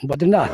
betul nak.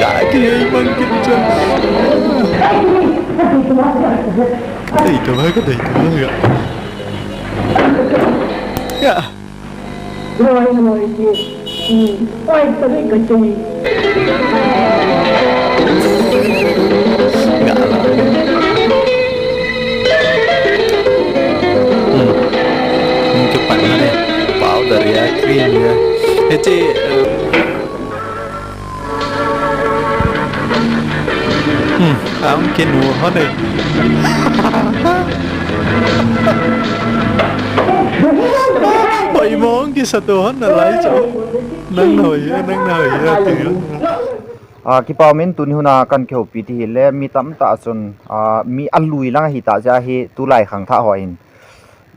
Lagi makin cantik. Dito ba ka? Dito ba ka? Ya. Enggak lah. Cepat lah deh. Bau dari krim ya. Ece. Không kia nùa hết đi. Bảy món kia sao tôi hết là lấy cho nâng nồi từ ki pa min tun huna kan kheu pi ti le mi tam ta chun mi alui lang hi ta ja hi tu lai khang tha hoin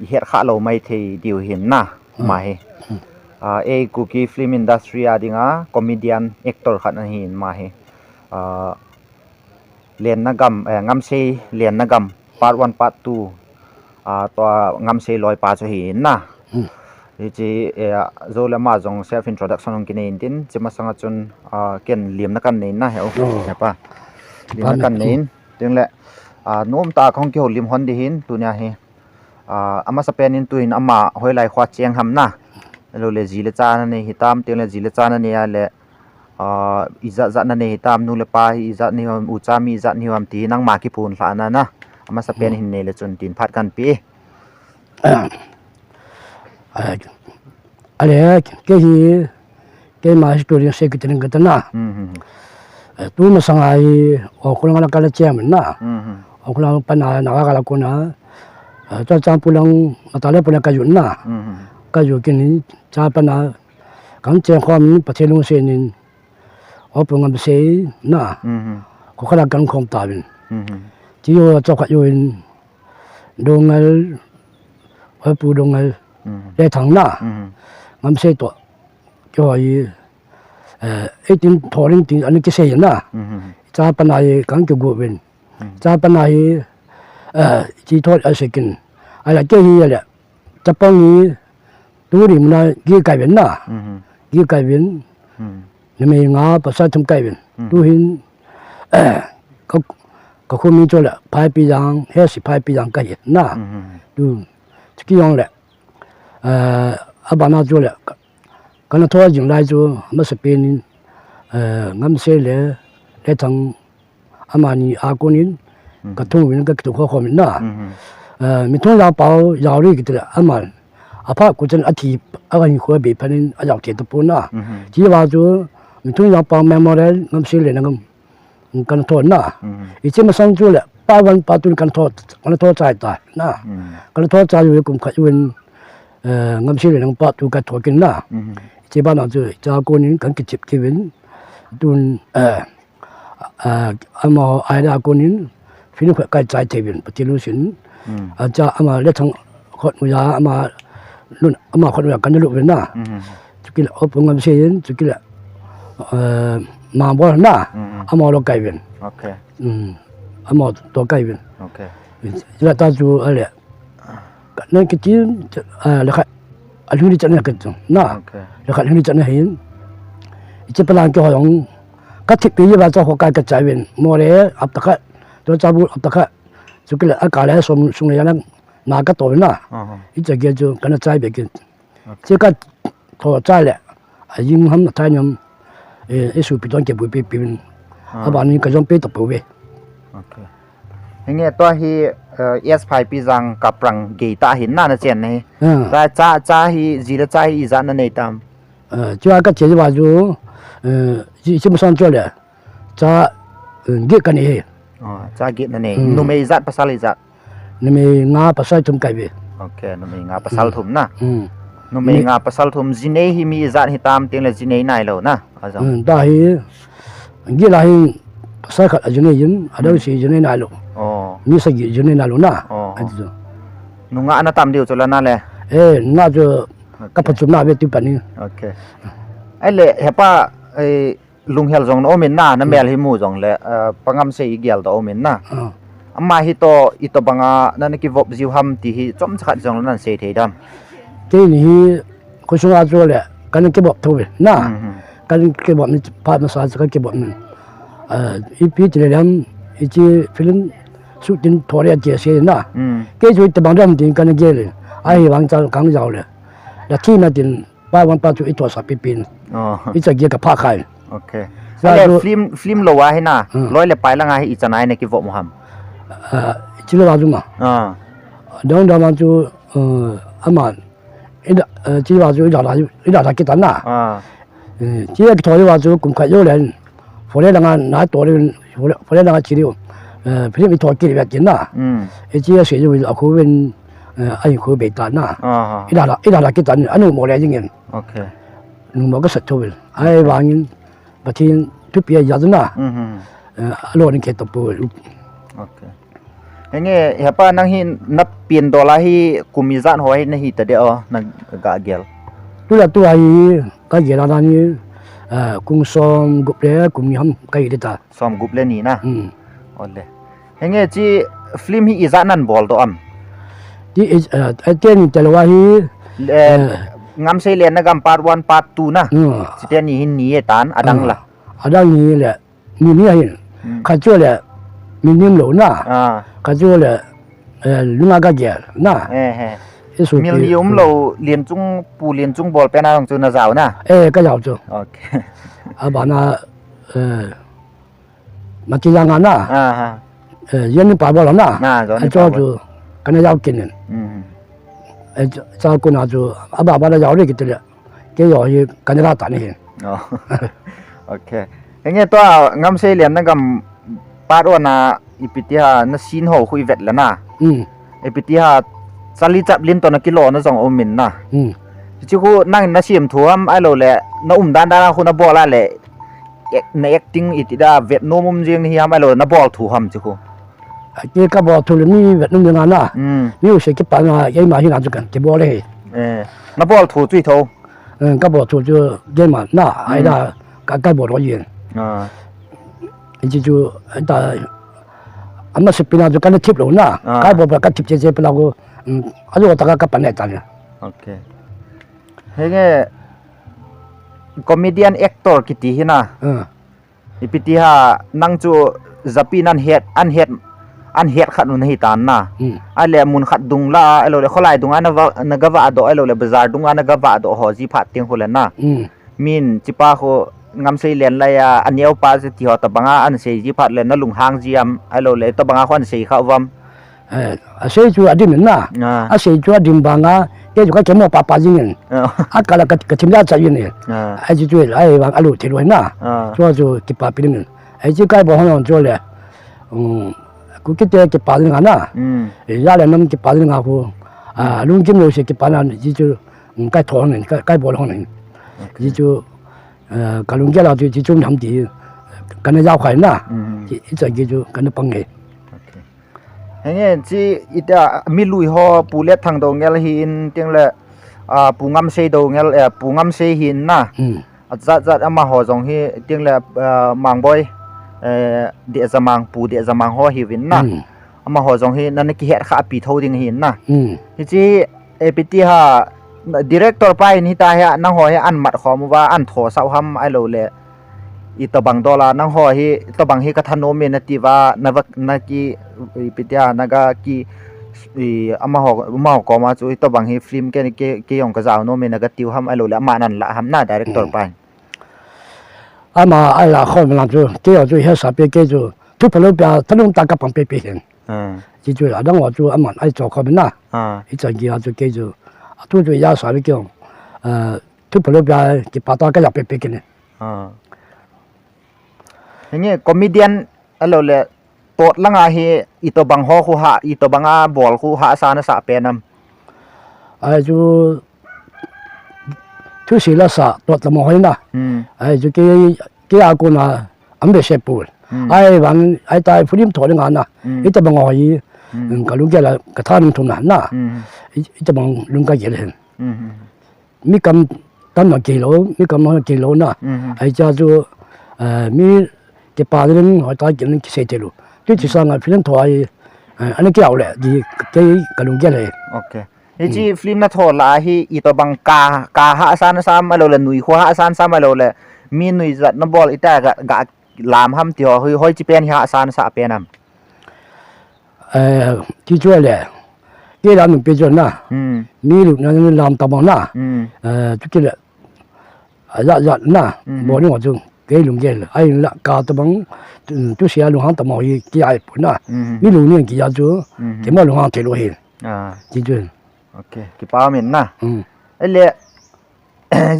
het kha lo mai thei diu hin na ma he e cookie film industry adinga comedian actor khan hin ma he len na gam ngam se len na gam part 1 part 2 to ngam se loi pa cho hi na ji zo la ma jong self introduction ong kinin tin chima sanga chun ken liam na kan nei na he o pa liam na kan nei ting le nom ta khong ki ho lim hon di hin tu nya he ama sa penin tuin ama hoi lai khwa cheng ham na lo le ji le cha na nei hitam ting le ji le cha na ne ya le iza za na ne tam nu le pa iza ni hom ucha mi za ni hom ti nang ma ki pun hla na na ama sa pen hin ne le chun tin phat kan pi Ada ke mas story sekitaran kita na. Tu masangai okulang ala kala cem na. Okulang pana nakakala ko na. Cang pulang matala pulang kayu na. Kayu kini capa na kang cem kami patelung senin. Opung ambese na. Ko kala kang kom tabin. Tio cokak yuin dongal opu dongal le thang na ngam se to cho yi tin thoring tin an ki se na cha panai kang ki go ben cha panai chi thot a second ala ke hi ya cha pang ni tu ri na gi kai ben na gi kai ben ni me nga pa sa thum kai ben tu hin ko ko mi cho la pai pi yang he si pai pi yang kai na tu ki yong le abana cho le kana tho jing lai cho ma se pe ni ngam se le thang amani a ko nin ka thong win ka to kho min na mi thong ya pao ya ri ki de amal apa ku chen athi a ni kho be phanin a yaw te to pu na ji ba cho mi thong ya pao memorial ngam se le na ngam kan tho na I che ma sang cho le pa wan pa tun kan tho chai ta na kan tho chai yu kum kha yun ngam se le nang pa tu ka tho kin na che ba na chu cha ko nin kan ki chip ki win tun ama ai da ko nin fin kha kai chai te win pa ti lu sin cha ama le thang khot mu ya ama lun ama khot ya kan lu win na chu ki la op ngam se yin chu ki la ma bo na ama lo kai win okay ama to kai win okay la ta chu ale nên cái chuyện là khách anh đi chợ này cái chỗ na là khách đi chợ này hiện chỉ phải làm cho họ用các thiết bị và cho họ cái trái bên mua để áp tắc cho cha bố áp tắc cho cái là cả lại xong xong này là拿cái tổ na ít giờ kia cho cái nó trái bên kia chỉ cái thọ trái lại nhưng không thay nhầm cái số bị đóng cái bị bên bạn nên cái giống bị tập về okay nghe to hi S5 pi jang kaprang ge ta hin na na chen nei cha hi ji la cha hi za na nei tam cho cái chế ba ju chỉ một sang cho le cha ge cái này cha ge na nei nu me zat pasal zat ni me nga pasal tum kai be okay nu me nga pasal thum na no me nga pasal thum jinei hi mi zat hi tam ting le jinei nai lo na azo da hi gi la hi sa khat ajune yin ada si june na lo oh mi sa gi june na lo na oh ajo nu nga na tam diu chola na le na jo ka pachum na be tu pani okay ai le hepa ai lung hel jong no min na na mel hi mu jong le pangam se i gyal do min na amma hi to ito banga na ki vop jiu ham ti hi chom khat jong nan se the dam te ni ko so a jo le kan ke bop thu na kan ke bop ni pa ma sa ka ke bop ni i pi te lam i chi film shooting thore je se na ke jo te bang dam tin kan ge le ai wang cha kang jaw le la thi na tin pa wan pa chu i to sa pi pin i cha ge ka pha khai okay ale film lo wa hi na loi le pai la nga hi i chanai ne ki vop mu ham chỉ là bao nhiêu mà đó đó mà chú mà chỉ là chú là cái tấn à chỉ là cái thôi là chú cũng phải yêu lên phụ nữ đang nói tuổi phụ nữ đang chỉ điều phía bên thôi kia là chính à chỉ là sử dụng là khu bên anh khu bên tấn à ít là cái tấn anh mua lại những cái ok mua cái sạch thôi ai bán những bát thiên chút bia giá nữa alo những cái tập bồi ok nghe hepa nang hi nap pin dola hi kumizan hoi na hi ta de o nang ga gel tu ai ka gel na ni kung som gup le kum ni ham kai de ta som gup le ni na ole nghe chi film hi izan nan bol do am di ten telwa hi ngam sei len na gam part 1 part 2 na chi ten ni hin ni tan adang la adang ni le ni hi ka cho le min nim lo na ka cho le lunga ga gel na mil ni lo lien chung pu lien chung bol pe na chu na zaw na ka zaw chu okay abana ma ki yang na yen ni pa bol na cho chu kana yaw kin ni cha ku na chu aba ba da yaw ri ki te ke yo yi kana la ta ni okay nghe to ngam sei lien na gam part 1 na ipitia na sin ho khui vet la na ipitia sali chap lin to na kilo na jong omin na chi ku nang na sim thuam ai lo le na dan da khu na bola le na acting itida vet no mum jing hi am ai lo na bol thu ham chi ku ke ka bo thu ni vet num nga na ni u se ke pa na ye ma hi na chu kan ke bo le na bol thu chui tho ka bo thu ju ye ma na ai da ka bo ro yin ji ju da amma sepina ju kan tip lo na ka bo ka tip je pla go ajo ta ka pa ne ta ne okay hege comedian actor kiti hina ipiti ha nang chu zapi nan het an het khat nun hi tan na ale mun khat dung la alo le kholai dung ana na gawa do alo le bazar dung ana gawa do ho ji phat ting holen na min chipa kho ngam sei len la ya aneu pa se ti ho ta banga an sei ji phat len na lung hang ji am alo le ta banga khon sei kha wam a sei chu adim na a sei chu adim banga ke ju ka chemo pa pa jing a kala ka chimla cha yin ne a ji chu ai wang alu thi lo na chu chu ki pa pin ne ai ji kai bo hong chu le ku ki te ki pa nga na ya le nam ki pa nga ko lung jim lo se ki pa na ji chu kai thong ne kai bo hong ne ji chu ka lung ja la ji chu nam di ka na ya khai na ji cha ji chu ka na pang ne nghe chi ita mi lui ho pulet thang do ngel hin ting le pungam sei do ngel pungam sei hin na zat ama ho jong hi ting le mangboy de zamang pu de zamang ho hi win na ama ho jong hi nan ki het kha pi tho ding hin na chi epiti ha director pai ni ta ha na ho he an mat khom wa an tho sau ham ai lo le ito bang dola nang ho hi to bang hi ka thano me na ti wa na ki pitia naga ki ama ho ko ma chu ito bang hi film ke yong ka zaw no me naga tiu ham alo la ma nan la ham na director pai ama ai la khom la chu ke yo chu he sa pe ke chu tu palo pya thanung ta ka pang pe pe hen ji chu la dang wa chu ama ai cho ko na i cha gi a chu ke chu tu chu ya sa be ke tu palo pya ki pa ta ka ya pe pe ke ne nghe comedian alo le tot langa hi ito bang ho khu ha ito banga bol khu ha sa na sa pe nam ai chu ทุศิลศาสตร์ตัวตะมอยนะไอ้จุกี้อากูนะอันเบเชปูไอ้วันไอ้ตายฟิล์มถอดงานนะไอ้จะบังอยก็ลุงแกละกระทานทุนนั้นนะไอ้จะบังลุงก็เยอะเลยมีกำตั้งกิโลมีกำกิโลนะไอ้จะจูมีเก็บปลาเรื่องหอยตายกินเศษลูที่ที่สร้างฟิล์มถอยอันนี้เกี่ยวเลยดีก็ลุงแกเลยโอเคจีฟิล์มน่ะถอดละฮีอีตัวบังกาหาซานซ้ำมาเลยหนุ่ยหัวหาซานซ้ำมาเลยมีหนุ่ยจัดน้ำบอลอีแต่กะลามห้ำเดียวเฮ้ยห้อยจีเป็นหาซานสะเป็นที่ช่วยเลยที่เราหนุ่มเป็นจนนะมีลูกนั้นลามตะมองนะทุกทีเลยยัดนะบอกนี่ว่าจุงเกยลุงเกยเลยไอ้ละกาตะมองทุกเสียลุงหางตะมองยี่กี่ไอ้ปุ่นนะมีลุงเนี่ยกี่ยาจูเก็บมาลุงหางเทโลเห็นที่จุนโอเคกี่ป้าเหม็นนะไอ้เล่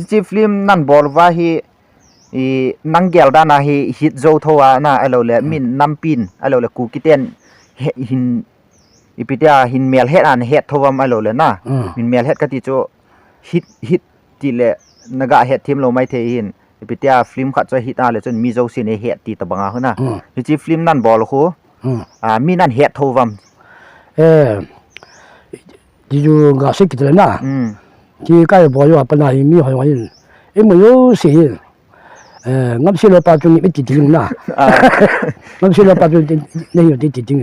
จีฟิล์มนั่นบอลว่าฮีนังเกลด้านนะฮีฮิตโจทัวนะไอ้เราเล่มินน้ำปินไอ้เราเล่กูกิเตนหินอีพิเดียหินเมลเฮ็ดอันเฮ็ดทัวไอ้เราเล่นะหินเมลเฮ็ดก็ที่โจฮิตที่เล่นักเฮ็ดทีมเราไม่เทหินอีพิเดียฟิล์มขัดจะฮิตอะไรจนมีโจสินเฮ็ดตีตะบังอ่ะนะจีฟิล์มนั่นบอลคู่มีนั่นเฮ็ดทัวที่จูก็สิกิตเลยนะที่ใกล้บอกว่าปัญหามีหอยวันเอ็มอยู่สิงับสิเราปัจจุบันไม่ติดจริงนะงับสิเราปัจจุบันนี่อยู่ติดจริง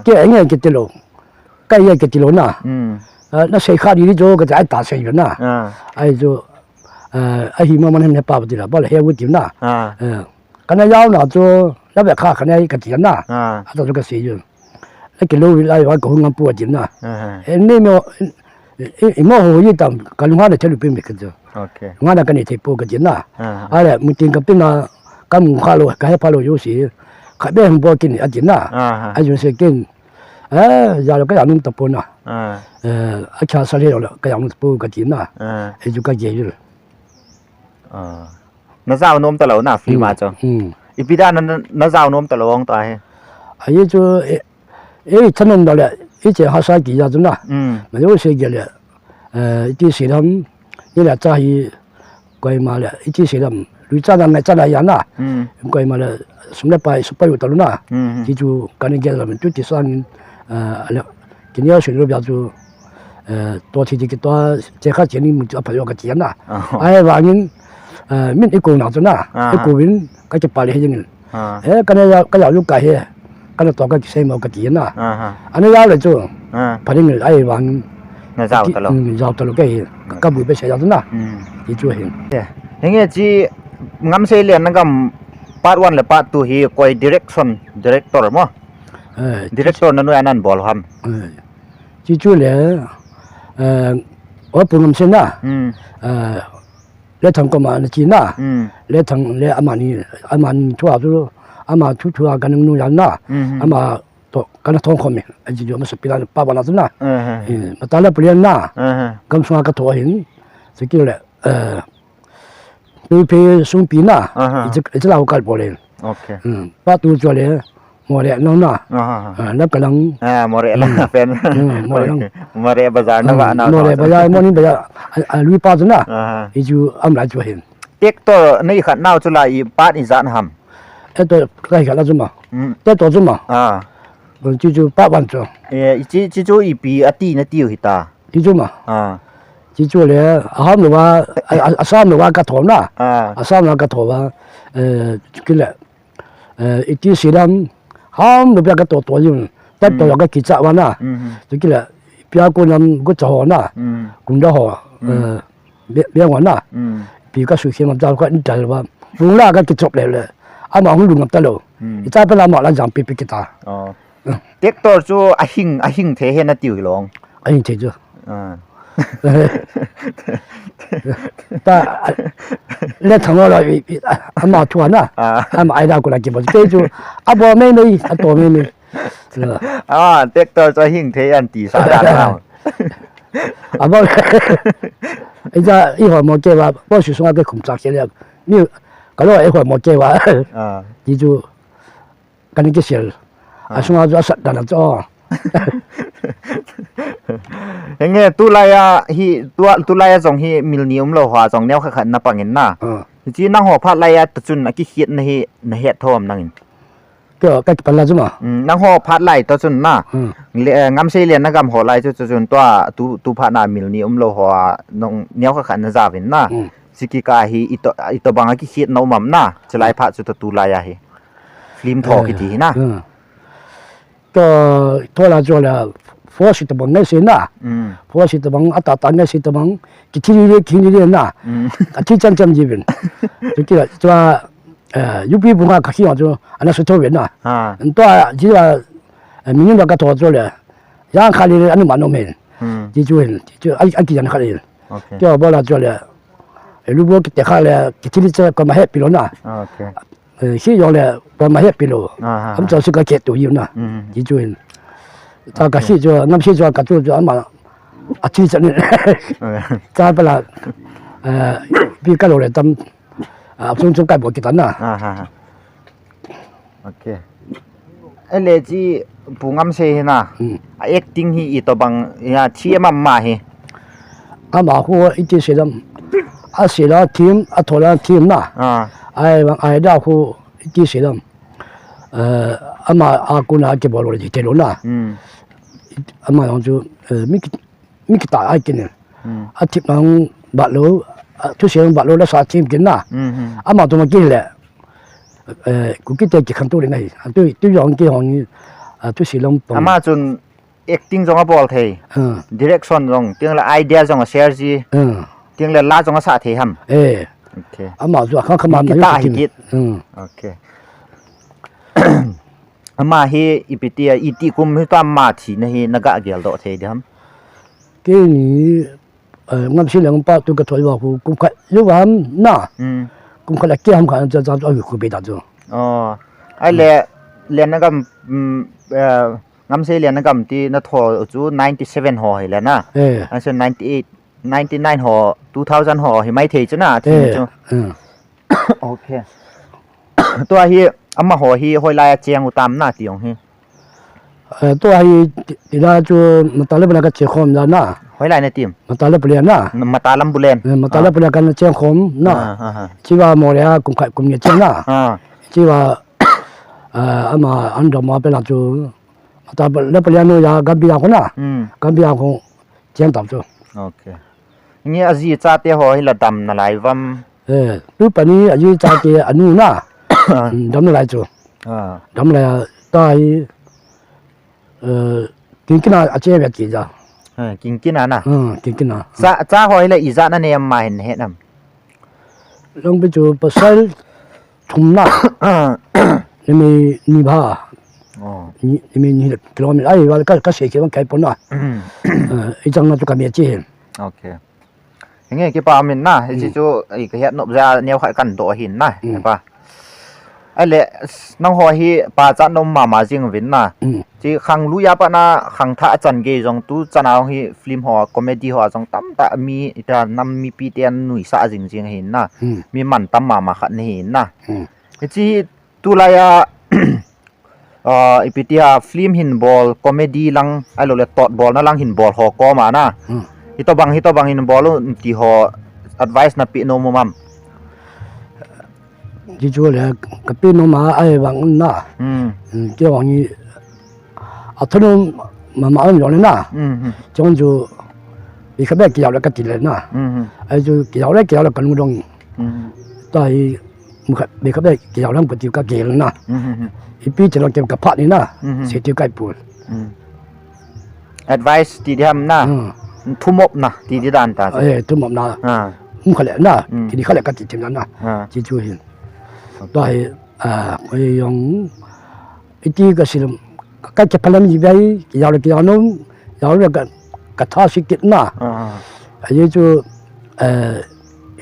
แกเงี้ยกิตโลใกล้ยังกิตโลนะนั่นเสียค่าดีที่โจก็จะไอ้ตาเสียอยู่นะไอ้โจไอ้หิมะมันเห็นป่าวดีละบ่เลยเฮวุฒินะกันยาวนะโจแล้วแบบค่ากันยกิตนะอ่ะตัวก็เสียอยู่ไอ้กิโลวิไลว่าก็งานปวดจินนะนี่มั้ยมั่วหัวยี่ตั้มกันลุงฮาเนี่ยเฉลี่ยเป็นแบบกันจ้ะงานกันนี่ที่ปวดจินนะอะไรมึงจริงกับที่น่ะกันมึงข้าโลกันให้พาโลอยู่สิขับเดินปวดกินอ่ะจินนะไอ้จุดเสกินยาเราก็อย่างนึงตะปนนะไอ้ชาสลีเราก็อย่างนึงปวดกันจินนะไอ้จุดก็เยอะอยู่น้าสาวนมตะเหลาหน้าฟรีมาจ้ะอีพีด้านนั้นน้าสาวนมตะเหลาวงตายไอ้จุด저는 원래 이제 하사기 야잖아. 요새 게래 이제 시람 이래 자이 거의 말에 이제 시람 루자나 나잖아야나. 거의 말에 숨레빠이 스파이 떨나. 기주 가는 게 라면 뚜티산 그냥 실로 비아주 또 티지기 또 제가 제니 문자 발효가 지나. 아예 왕인 민 이고 나잖아. 이고빈 같이 빨리 해지는. 그냥 육가 해.ก็ตัวก็ใช้หมอกกินนะอันนี้ยาวเลยจู่พอดีเลยไอ้วันน่าจะเอาตลอดยาวตลอดก็บุยไปใช้ยาวนะที่ช่วยเห็นอย่างเงี้ยจีงั้มเสียเรียนนั่งกับพาร์ทวันและพาร์ททูฮีคอยดีเรกชั่นดีเรกเตอร์มั้งดีเรกเตอร์นั่นว่านั่นบอลฮัมที่ช่วยเลยว่าปุ่มเส้นนะเล่ทำก็มาจีน่ะเล่ทำเล่อามันทั่วทั่วอามาทุกๆกันนู่นยันนะอามาตัวกันท้องคอมเนี่ยไอ้จีโยมันสปิลล์ป้าบ้านนั้นนะมาตอนแรกเปลี่ยนนะกำสวากระถั่วเห็นสกิลเลยไปส่งปีน่ะจะเล่ากันบ่เลยป้าตัวจ่อเลยมอเรน้องน่ะแล้วกำลังมอเรล่ะเป็นมอเรบาซาร์นะว่าน่ะมอเรบาซาร์มอนี่บาซาร์ลุยป้าจ้ะนะไอ้จูอำลาจ่อเห็นเต็กตัวนี่ขัดน่าจุลาอีป้าอีจานหำไอ้ตัวใครกันล่ะจุ๊มาแต่ตัวจุ๊มาจู่ๆ8 วันจ้ะจู่ๆอีปีอตินะติอยู่หิตาจู่ๆมาจู่ๆเลยอาหารหรือว่าอาสามหรือว่ากระถมนะอาสามหรือว่ากระถมว่ากินเลยอีที่สีดำหอมหรือเปล่ากระตัวอยู่แต่ตัวก็กิจวัตรนะกินเลยเปียกน้ำก็จะหอนะกุนจะหอเบี้ยวันนะปีก็สุขีมันจะก็อินใจว่าลุงล่าก็กิจจบเลยอามาหุ่นลุงกับตลอดอีจ้าเป็นละหมาดละจำปีกิตาเด็กตัวจู่อาหิงเทเห็นนะติวหลงอาหิงเทจู่แต่เล่นทั้งเราอามาทัวนะอามาไอ้ดาวกุลากิบจู่จู่อาบ่ไม่อาตัวไม่เด็กตัวจะหิงเทอันตีสาดาเราอาบ่ไอ้จ้าอีหัวมอเกว่าบ่สุสงาก็คุมจักเสียแล้วนี่ก็เลยไอ้หัวมอเกว่าจู่กันนี่ก็เสียอาสงาจะสัตว์ดันจ้อ อย่างเงี้ยตุลายฮีตัวตุลายจงฮีมิลนิอุมโลหัวจงแนวขันนับปังเงินน่ะจีนั่งหัวพัดลายตะจุนกิเขียนในเหตุทอมนั่ง ก็ใกล้กันแล้วจ้ะมั้ง นั่งหัวพัดลายตะจุนน่ะงำเสียเรียนนักกำหัวลายจุนตัวตูพัดนามิลนิอุมโลหัวน้องแนวขันนับจาวินน่ะสิกิกาฮีอิตบังกิเขียนน้องมัมน่ะจะลายพัดจุดตุลายฮีฟิล์มทอกิทีน่ะก็ทั่วละจ้ะละ佛是的帮那些呐，佛是的帮啊，打那些的帮，给听你呐，啊，听讲这边，就这个就话有比不嘛，可希望就那是多人呐，多就话民营那个多做了，让看的安尼蛮多门，就几人看的，就把那做了，如果给看了，给听这个嘛 happy 了呐，希望了把嘛 happy 了，咁就是个节奏要呐，就。他个是就俺是就个就俺嘛其实呢再不啦比个落来当中改不给咱呐OK ไอ้เลจีปูงำเซนะacting ฮีอีตัวบังยาที่มามาฮี俺嘛我一直写了写了team拖了team呐哎了我一直写了俺嘛姑那给不落来就了呐阿妈讲就咪去打爱见呢，啊贴人白路，就是人白路咧杀天见呐，阿妈都冇见咧，估计都几看多人嚟，对样嘅行就是人。阿妈仲 acting 中嘅บอลเท direction 中，定ละ idea 中嘅 share จี定ละ拉中嘅殺題冚。OK。阿媽就話：，佢媽咪打起嘅。OK。อามาเฮอีปิเตียอีติกุมให้ตามมาทีนะเฮนักเกลโดเทดิฮัมที่นี่งั้นสิ่งที่ป้าตัวก็ถอยว่ากูขยันว่าน่ะกูขยันเกี่ยมกันจะเอาอยู่คุยไปได้จ้ะอ๋อไอเรียนนักงั้นเสียเรียนนักที่นัทโหจู97หอเห็นแล้วนะอันเช่น99หอ2000หอเห็นไม่เทจ้ะนะที่จ้ะโอเคตัวเฮอามาหัวฮีหอยลายเจียงอุตามหน้าตีของฮีตัวฮีที่เราจูมาตาเล็บนักเจียงคมแล้วนะหอยลายในทีมมาตาเล็บเรียนนะมาตาลัมบุเลนมาตาเล็บเรียนกันเจียงคมนะที่ว่าโมเรียกุมขัดกุมเนี่ยเจียงนะที่ว่าอามาอันดอมาเป็นจูมาตาเล็บเรียนโนยากัมบียาคนนะกัมบียาคนเจียงต่ำจูโอเคนี่อาจีจ่าเตี้ยหอยละดำนั่นไรวัมดูปนี้อาจีจ่าเตี้ยอันนู้นนะดำอะไรจูดำอะไรตายกินกินอาเจียแบบกี่จ้ะกินกินน่ะกินกินน่ะจ้าหอยเลยอีจ้านั่นเองมาเห็นเห็นน่ะลงไปจูภาษาทุ่มน่ะนี่มีนี่บ้านี่มีนี่กิโลเมตรไอ้ว่าก็เสียกี่วันไกลปนน่ะไอ้จังน่ะจูกับเมียจีนโอเคอย่างเงี้ยกี่ปามินน่ะไอ้จูไอ้ก็เห็นนบจ้าเนี่ยขายกันตัวหินน่ะเห็นปะไอ้เละน้องหอยปาจันนมมาจริงวินนะจีขังลุยาปะนะขังท่าจันเกยจงตู้จันเอาฮีฟิล์มหอคอมเมดี้หอจงตั้มตะมีแต่นำมีปีเตียนหนุ่ยสะจริงเห็นนะมีมันตั้มมาขันเห็นนะจีตุลายาอีปีเตียฟิล์มหินบอลคอมเมดี้ลังไอ้โลเลตอดบอลนั่นลังหินบอลหอก็มานะฮิตบังหินบอลตีหอ advice นะปีโนมุมัมที่ช่วยเลยกับพี่น้องมาไอ้บางน่ะเจ้าบางนี้เอาทุนมาเอาอยู่เลยน่ะจงจูอีกแบบเกี่ยวแล้วก็ติดเลยน่ะไอ้จูเกี่ยวแล้วกันมุ่งตายมุขมีแบบเกี่ยวแล้วก็ติดกับเกี่ยวน่ะอีพี่จะลองเก็บกับพัดนี่น่ะเสียที่ใกล้ปูน advice ที่ทำน่ะทุ่มบน่ะที่ด้านตาทุ่มบน่ะมุขเลยน่ะที่เขาเลยก็ติดที่นั่นน่ะที่ช่วย都係我用一啲嘅事，跟住拍兩頁有嚟有儂有呢個他識結呐，係要做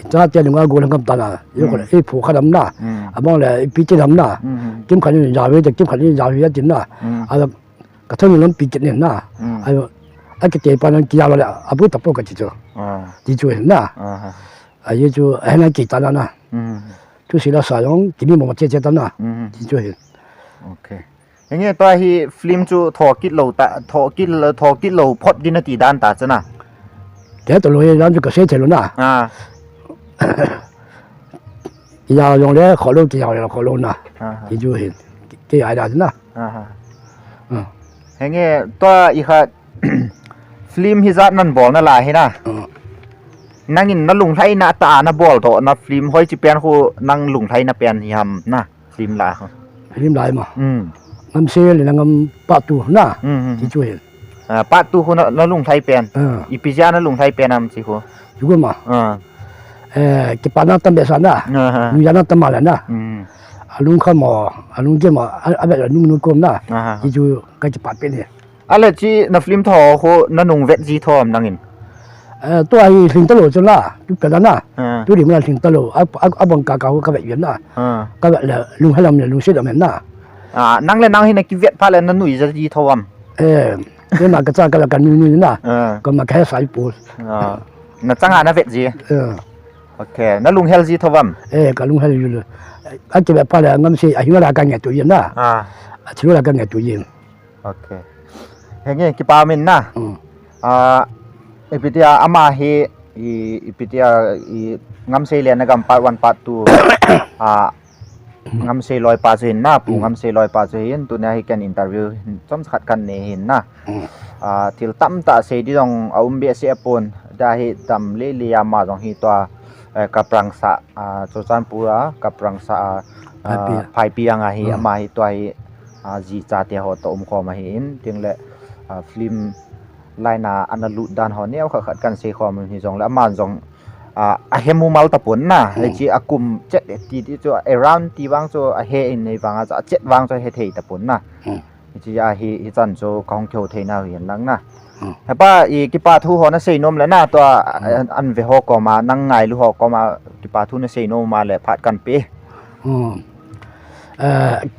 揸啲另外一個咁大啦，有個啲鋪開咁啦，啊幫你邊啲咁啦，兼近廿月就兼近廿月一點啦，啊個通用諗邊幾年啦，係一個地板人見下落嚟，啊不特別嘅製作人啦，係要做係那幾單啦。就是那啥样，今年冇接单啦，就係。OK， อย่างเงี้ยตัวฮีฟิล์มจูทอกิโลตะทอกิโลพอดดินตีด้านตาจ้ะนะ เดี๋ยวตัวเราเราจะเกษตรเสร็จแล้วนะ ยาวลงแล้วขอลงกี่ยาวขอลงนะที่จูเห็นกี่ไอ้ดานะอย่างเงี้ยตัวอีกค่ะ ฟิล์มฮิซัดนั่นบอลนั่นแหละเห็นนะนั่งอินนั่งลุงไทยหน้าตาหน้าบอลโตนั่งฟิล์มห้อยจีเปียนคู่นั่งลุงไทยหน้าเปียนยำนะฟิล์มลายเขา ฟิล์มลายมาน้ำเสียเลยน้ำปะตูนะที่จูเห็นปะตูคู่นั่งลุงไทยเปียนอีพิจานั่งลุงไทยเปียนนำสิคู่อยู่กันมากี่ปานั่งตั้งเบสันนะลุงยันนั่งตั้งมาแล้วนะลุงข้ามอลุงเจ้ามาอะไรลุงนุ่งกลมนะที่จูก็จะปัดเป็นเนี่ยอะไรที่นักฟิล์มทอคู่นั่งนุ่งเวทจีทอมนั่งอินตัวไอ้สิงตโลจนละดูเป็นแล้วนะดูดิมันสิงตโลอับบงกาเก่าก็แบบอย่างน่ะก็แบบลุงให้เราเนี่ยลุงเสียดมันน่ะนั่งเล่นนั่งให้นักกิเวทพาเล่นนั่นหนุ่ยจะจีทอมเดี๋ยวมากระจ้างกันกันนุ่ยน่ะก็มาแค่สายปูนั่นจังหานะเวทจีโอเคนั่นลุงเฮลจีทอมก็ลุงให้อยู่เลยอาจจะแบบพาเล่นงั้นสิอายุละกันเงี้ยตัวเย็นน่ะอายุละกันเงี้ยตัวเย็นโอเคเฮ้ยกี่ปามินน่ะอีพิธีอามาเฮอีพิธีงามเซเลียนนะกัมปาวันปาตูงามเซลอยปาเซนนะปูงามเซลอยปาเซนตัวนี้ให้กันอินเตอร์วิวจำสัดกันเนหินนะที่ตั้มตาเซดีตรงเอาเบียเสียปนได้ให้ตั้มเลียมาตรงที่ตัวกับปรังสะโจจันปูระกับปรังสะไผ่ปียงอาฮีมาให้ตัวจีจ่าเตียหอตอมคอมาเห็นจึงแหละฟิล์มลายนาอันลุดานหอเนี่ยเขาขัดกันเสียความที่จงแล้วมันจงเฮมูมัลตะปุ่นนะไอจีอากุมเจ็ดตีที่ตัวเอรานตีวางตัวเฮอินในวางจะเจ็ดวางตัวเฮเทตะปุ่นนะไอจีเฮจันโจของเขียวเทน่าเห็นนังนะเฮ้ป้าอีกิปาทูหอนะเซนมแล้วนะตัวอันเวหก็มานั่งไงลูกหอก็มากิปาทูนะเซนมมาเลยผัดกันเป๊ะ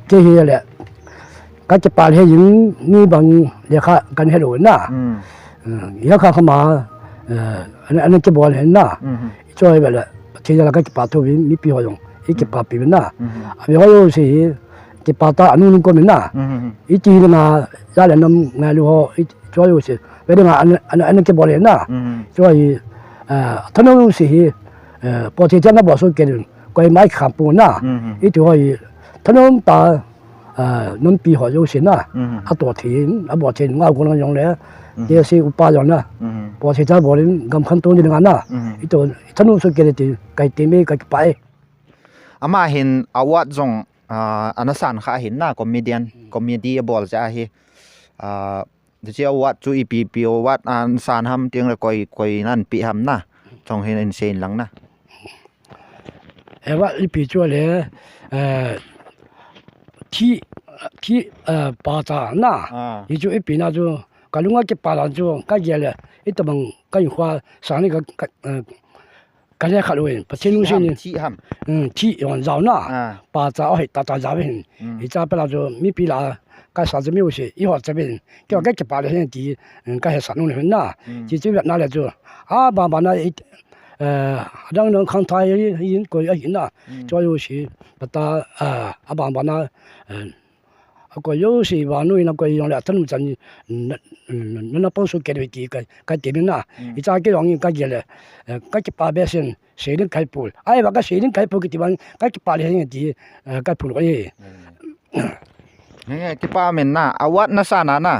เกี่ยแหละก็จะปาให้ยิงนี่บางเดี๋ยวข้ากันให้หลวนน่ะเดี๋ยวข้าเข้ามาอันนั้นจะบอกเห็นน่ะช่วยไปเลยเชื่อแล้วก็จะปาทุบิมีปีหอยงอีกจะปาปีน่ะปีหอยงสิจะปาตาอันนู้นก็มีน่ะอีจีนมาย่าเลยน้ำงานลูกอีช่วยสิไปได้มาอันนั้นจะบอกเห็นน่ะช่วยท่านนู้นสิพอที่จะนับบอกสุดเกินก็ไม้ขามปูน่ะอีช่วยท่านนู้นตาน้ำปีหอยสิน่ะตัวถิ่นบอกถิ่นง่ายกว่าน้องเลยเดี๋ยวสิอุปาจนะพอที่จะบอกเลยกำขันตัวนี้งานน่ะอีตัวท่านนู้นสุดเกินที่ไก่ตีไม่ไก่ไปอามาเห็นอาวัดจงอันนั้นสันข้าเห็นน่ะคอมเมดี้บอลจะเฮเดี๋ยวอาวัดจูอีปีอาวัดอันสันทำเตียงเลยก่อยนั่นปีทำน่ะจงเห็นเซนหลังน่ะว่าอีปีช่วยเลยที่ปาตาน่ะอีจูอีปีน่ะจูก็ลุงก็ปาตาจูก็เยอะเลยอีตัวมันก็อยู่ว่าสารนี่ก็จะขัดเลยประเทศนู้นสิที่อย่างเราน่ะปาตาให้ตาเราเป็นอีจ้าเป็นเราจูมีปีละก็สารจะไม่有些一会儿这边叫个ปาตา现地ก็ให้สารนู้นเห็นน่ะที่这边哪里จู爸那让人看他人过人呐，主要是把他爸那个有些话弄那个用来他们真那帮手给的几个这边呐，一早给人家给了，这八百姓谁能开铺？哎，那个谁能开铺的地方，这八百姓的开铺了耶。นี่ที่ป้าเม็นน่ะอาวัดน่ะสานาน่ะ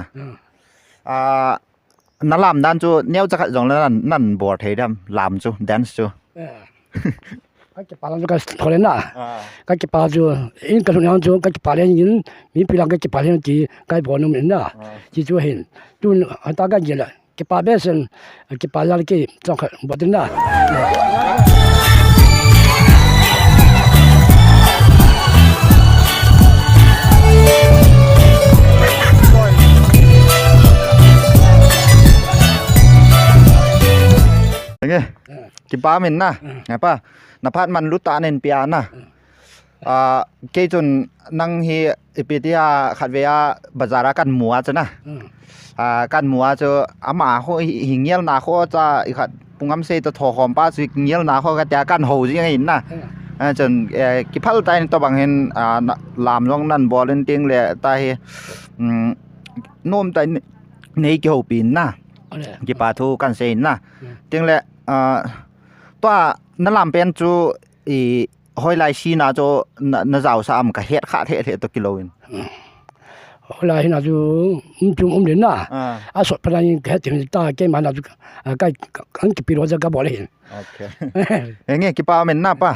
นั่นลำดันจูเนี่ยจะขัดจงแล้วนั่นบอดเฮดัมลำจูแดนซ์จูก็จะปาลจูก็ทอเลน่ะก็จะปาจูอินกับน้องจูก็จะปาเลนยินมีปีหลังก็จะปาเลนจีก็บอลนุ่มน่ะจีจูเห็นจูตาก็เยอะเลยก็ปาเบสน์ก็ปาแล้วก็จงขัดบอดน่ะกี่ป้าเม็นน่ะไงป้านับพัดมันรู้ตาเนินปียน่ะเกจนนั่งเฮอีปีที่ขัดเวียบาจาระกันหมัวจ้ะนะกันหมัวจะอามาเขาหิงเงี้ยนาเขาจะอีกขัดปุ่งน้ำเสยจะถอหอมป้าสิเงี้ยนาเขาก็จะกันหูจริงไงน่ะ จนกิพัลไตตัวบางเห็นลามลงนั่นบอลเล่นเตียงเลยตายโน้มไตในเกี่ยวปีนนะ อะไร กิปาทูกันเซนนะเตียงเลยตัวนั่นลามเป็นจูหอยลายชีน่าจูน่าจะเอาสามกับเฮ็ดขาดเฮ็ดตัวกิโลน 后来那就人呐，说不然开定打给嘛那就该比罗这个不嘞。 โอเคอย่างงี้กิปาเมนน่าป่ะ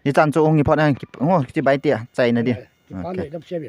ยี่จันจูงยี่พอได้โอ้ที่ใบเตี้ยใจนะดิ 把那个些别。